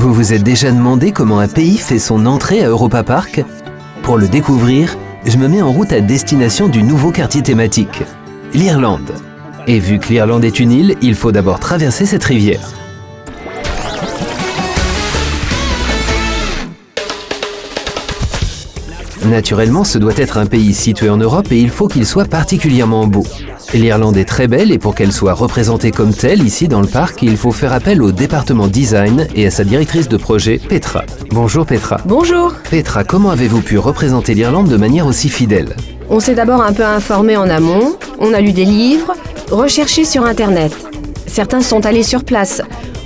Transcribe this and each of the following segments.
Vous vous êtes déjà demandé comment un pays fait son entrée à Europa Park? Pour le découvrir, je me mets en route à destination du nouveau quartier thématique, l'Irlande. Et vu que l'Irlande est une île, il faut d'abord traverser cette rivière. Naturellement, ce doit être un pays situé en Europe et il faut qu'il soit particulièrement beau. L'Irlande est très belle et pour qu'elle soit représentée comme telle ici dans le parc, il faut faire appel au département design et à sa directrice de projet, Petra. Bonjour Petra. Bonjour. Petra, comment avez-vous pu représenter l'Irlande de manière aussi fidèle? On s'est d'abord un peu informé en amont, on a lu des livres, recherché sur Internet. Certains sont allés sur place.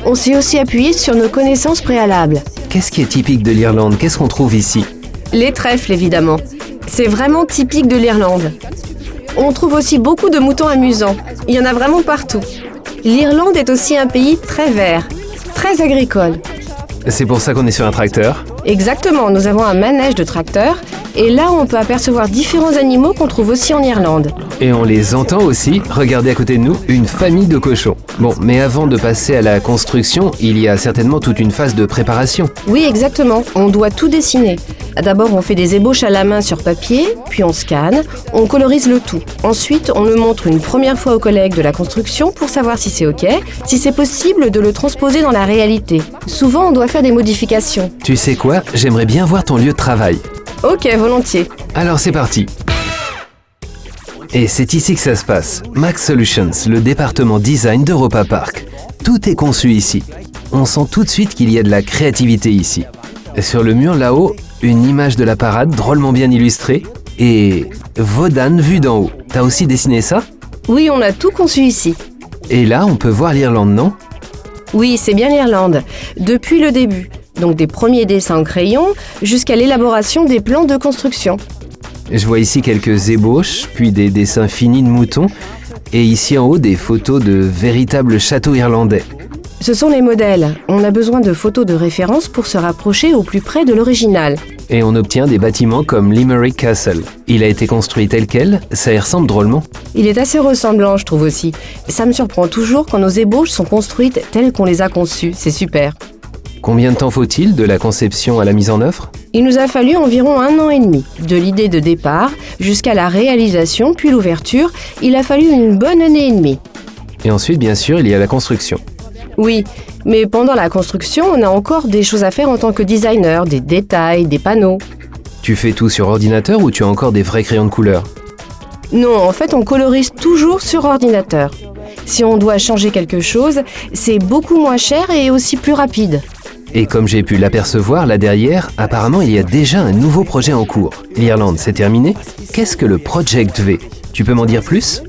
On s'est aussi appuyé sur nos connaissances préalables. Qu'est-ce qui est typique de l'Irlande? Qu'est-ce qu'on trouve ici? Les trèfles, évidemment. C'est vraiment typique de l'Irlande. On trouve aussi beaucoup de moutons amusants. Il y en a vraiment partout. L'Irlande est aussi un pays très vert, très agricole. C'est pour ça qu'on est sur un tracteur? Exactement, nous avons un manège de tracteurs et là on peut apercevoir différents animaux qu'on trouve aussi en Irlande. Et on les entend aussi. Regardez à côté de nous, une famille de cochons. Bon, mais avant de passer à la construction, il y a certainement toute une phase de préparation. Oui, exactement. On doit tout dessiner. D'abord, on fait des ébauches à la main sur papier, puis on scanne, on colorise le tout. Ensuite, on le montre une première fois aux collègues de la construction pour savoir si c'est OK, si c'est possible de le transposer dans la réalité. Souvent, on doit faire des modifications. Tu sais quoi? J'aimerais bien voir ton lieu de travail. OK, volontiers. Alors c'est parti. Et c'est ici que ça se passe. Max Solutions, le département design d'Europa Park. Tout est conçu ici. On sent tout de suite qu'il y a de la créativité ici. Sur le mur là-haut, une image de la parade drôlement bien illustrée et Vaudane vue d'en haut. T'as aussi dessiné ça? Oui, on a tout conçu ici. Et là, on peut voir l'Irlande, non? Oui, c'est bien l'Irlande. Depuis le début. Donc des premiers dessins en crayon jusqu'à l'élaboration des plans de construction. Je vois ici quelques ébauches, puis des dessins finis de moutons, et ici en haut des photos de véritables châteaux irlandais. Ce sont les modèles. On a besoin de photos de référence pour se rapprocher au plus près de l'original. Et on obtient des bâtiments comme Limerick Castle. Il a été construit tel quel, ça y ressemble drôlement. Il est assez ressemblant, je trouve aussi. Ça me surprend toujours quand nos ébauches sont construites telles qu'on les a conçues. C'est super. Combien de temps faut-il de la conception à la mise en œuvre? Il nous a fallu environ 1 an et demi. De l'idée de départ jusqu'à la réalisation, puis l'ouverture, il a fallu une bonne année et demie. Et ensuite, bien sûr, il y a la construction. Oui, mais pendant la construction, on a encore des choses à faire en tant que designer, des détails, des panneaux. Tu fais tout sur ordinateur ou tu as encore des vrais crayons de couleur? Non, en fait, on colorise toujours sur ordinateur. Si on doit changer quelque chose, c'est beaucoup moins cher et aussi plus rapide. Et comme j'ai pu l'apercevoir là derrière, apparemment il y a déjà un nouveau projet en cours. L'Irlande, c'est terminé? Qu'est-ce que le Project V? Tu peux m'en dire plus?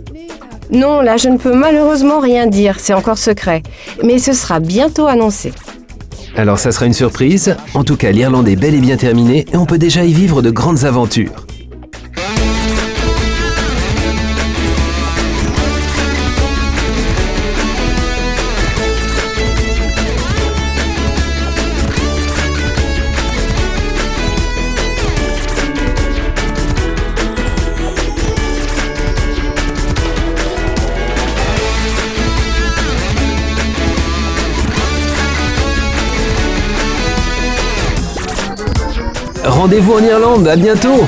Non, là je ne peux malheureusement rien dire, c'est encore secret. Mais ce sera bientôt annoncé. Alors ça sera une surprise. En tout cas, l'Irlande est bel et bien terminée et on peut déjà y vivre de grandes aventures. Rendez-vous en Irlande, à bientôt!